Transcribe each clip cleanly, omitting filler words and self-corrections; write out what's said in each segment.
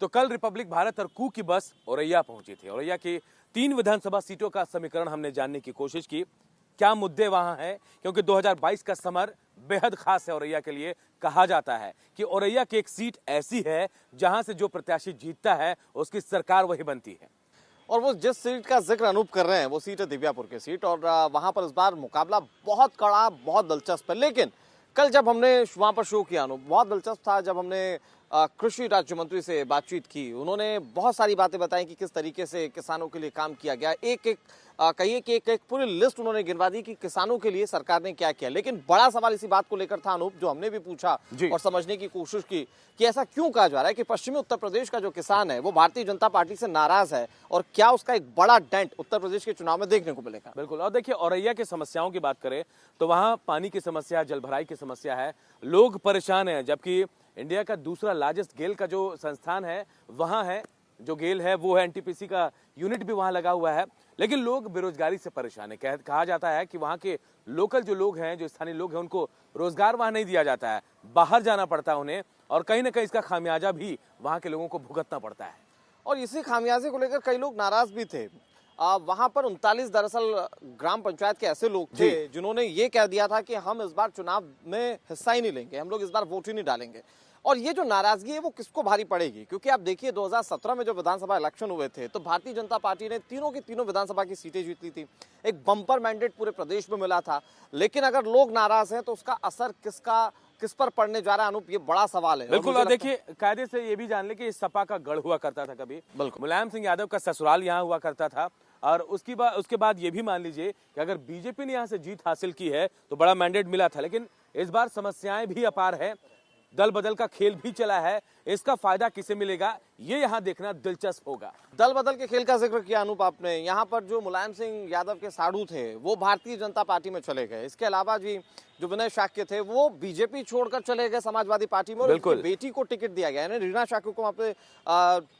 तो कल रिपब्लिक भारत और कू की बस औरैया पहुंची थी। औरैया की 3 विधानसभा सीटों का समीकरण हमने जानने की कोशिश की, क्या मुद्दे वहां हैं, क्योंकि 2022 का समर बेहद खास है औरैया के लिए। कहा जाता है कि औरैया की एक सीट ऐसी है जहां से जो प्रत्याशी जीतता है उसकी सरकार वही बनती है। और वो जिस सीट का जिक्र अनूप कर रहे हैं वो सीट है दिव्यापुर की सीट, और वहां पर इस बार मुकाबला बहुत कड़ा, बहुत दिलचस्प है। लेकिन कल जब हमने वहां पर शो किया अनूप, बहुत दिलचस्प था जब हमने कृषि राज्य मंत्री से बातचीत की। उन्होंने बहुत सारी बातें बताई कि किस तरीके से किसानों के लिए काम किया गया। कहिए कि एक पूरी लिस्ट उन्होंने गिनवा दी कि किसानों के लिए सरकार ने क्या किया। लेकिन बड़ा सवाल इसी बात को लेकर था अनूप, जो हमने भी पूछा और समझने की कोशिश की कि ऐसा क्यों कहा जा रहा है कि पश्चिमी उत्तर प्रदेश का जो किसान है वो भारतीय जनता पार्टी से नाराज है, और क्या उसका एक बड़ा डेंट उत्तर प्रदेश के चुनाव में देखने को मिलेगा। बिल्कुल। और देखिए, औरैया की समस्याओं की बात करें तो वहां पानी की समस्या, जलभराई की समस्या है, लोग परेशान हैं। जबकि इंडिया का दूसरा लार्जेस्ट गेल का जो संस्थान है वहां है, जो गेल है वो है, एनटीपीसी का यूनिट भी वहां लगा हुआ है। लेकिन लोग बेरोजगारी से परेशान है। कहा जाता है कि वहां के लोकल जो लोग हैं, जो स्थानीय लोग हैं, उनको रोजगार वहां नहीं दिया जाता है, बाहर जाना पड़ता है उन्हें, और कहीं ना कहीं इसका खामियाजा भी वहां के लोगों को भुगतना पड़ता है। और इसी खामियाजे को लेकर कई लोग नाराज भी थे। वहां पर 39 दरअसल ग्राम पंचायत के ऐसे लोग थे जिन्होंने ये कह दिया था कि हम इस बार चुनाव में हिस्सा ही नहीं लेंगे, हम लोग इस बार वोट ही नहीं डालेंगे। और ये जो नाराजगी है वो किसको भारी पड़ेगी, क्योंकि आप देखिए 2017 में जो विधानसभा इलेक्शन हुए थे तो भारतीय जनता पार्टी ने तीनों की तीनों विधानसभा की सीटें जीत ली थी। एक बम्पर मैंडेट पूरे प्रदेश में मिला था। लेकिन अगर लोग नाराज हैं तो उसका असर किस पर पड़ने जा रहा है अनूप, ये बड़ा सवाल है। बिल्कुल। और देखिए, कायदे से ये भी जान ले कि सपा का गढ़ हुआ करता था कभी, मुलायम सिंह यादव का ससुराल यहाँ हुआ करता था। और उसके बाद ये भी मान लीजिए कि अगर बीजेपी ने यहाँ से जीत हासिल की है तो बड़ा मैंडेट मिला था। लेकिन इस बार समस्याएं भी अपार है, दल बदल का खेल भी चला है। इसका फायदा किसे मिलेगा ये यहाँ देखना दिलचस्प होगा। दल बदल के खेल का जिक्र किया अनूप आपने। यहाँ पर जो मुलायम सिंह यादव के साड़ू थे वो भारतीय जनता पार्टी में चले गए। इसके अलावा जी जो विनय शाक्य थे वो बीजेपी छोड़कर चले गए समाजवादी पार्टी में, और उनकी बेटी को टिकट दिया गया, यानी रीना शाक्य को वहां पे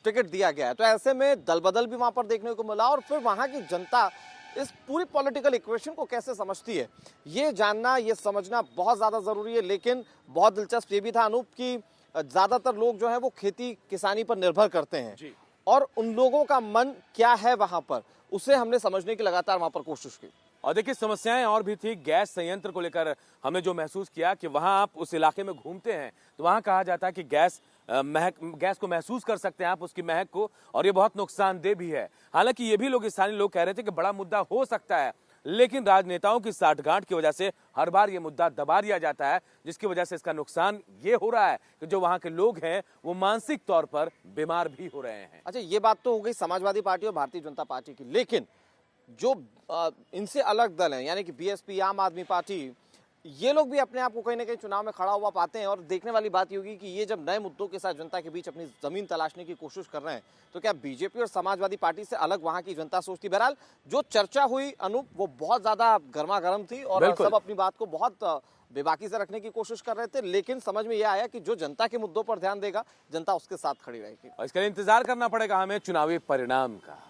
टिकट दिया गया है। तो ऐसे में दल बदल भी वहां पर देखने को मिला। और फिर वहां की जनता इस पूरी पॉलिटिकल इक्वेशन को कैसे समझती है ये जानना, ये समझना बहुत ज्यादा जरूरी है। लेकिन बहुत दिलचस्प ये भी था अनूप कि ज्यादातर लोग जो है वो खेती किसानी पर निर्भर करते हैं, और उन लोगों का मन क्या है वहां पर, उसे हमने समझने की लगातार वहां पर कोशिश की। और देखिए, समस्याएं और भी थी। गैस संयंत्र को लेकर हमने जो महसूस किया कि वहां आप उस इलाके में घूमते हैं तो वहां कहा जाता है कि गैस को महसूस कर सकते हैं आप, उसकी महक को, और ये बहुत नुकसानदेह भी है। हालांकि ये भी स्थानीय लोग कह रहे थे कि बड़ा मुद्दा हो सकता है, लेकिन राजनेताओं की साठगांठ की वजह से हर बार ये मुद्दा दबा दिया जाता है, जिसकी वजह से इसका नुकसान ये हो रहा है कि जो वहां के लोग हैं वो मानसिक तौर पर बीमार भी हो रहे हैं। अच्छा, ये बात तो हो गई समाजवादी पार्टी और भारतीय जनता पार्टी की। लेकिन जो इनसे अलग दल हैं, यानी कि बीएसपी, आम आदमी पार्टी, ये लोग भी अपने आप को कहीं ना कहीं चुनाव में खड़ा हुआ पाते हैं। और देखने वाली बात ये होगी कि ये जब नए मुद्दों के साथ जनता के बीच अपनी जमीन तलाशने की कोशिश कर रहे हैं तो क्या बीजेपी और समाजवादी पार्टी से अलग वहां की जनता सोचती। बहरहाल जो चर्चा हुई अनूप वो बहुत ज्यादा गर्मा गर्म थी, और सब अपनी बात को बहुत बेबाकी से रखने की कोशिश कर रहे थे। लेकिन समझ में यह आया कि जो जनता के मुद्दों पर ध्यान देगा जनता उसके साथ खड़ी रहेगी। और इसके लिए इंतजार करना पड़ेगा हमें चुनावी परिणाम का।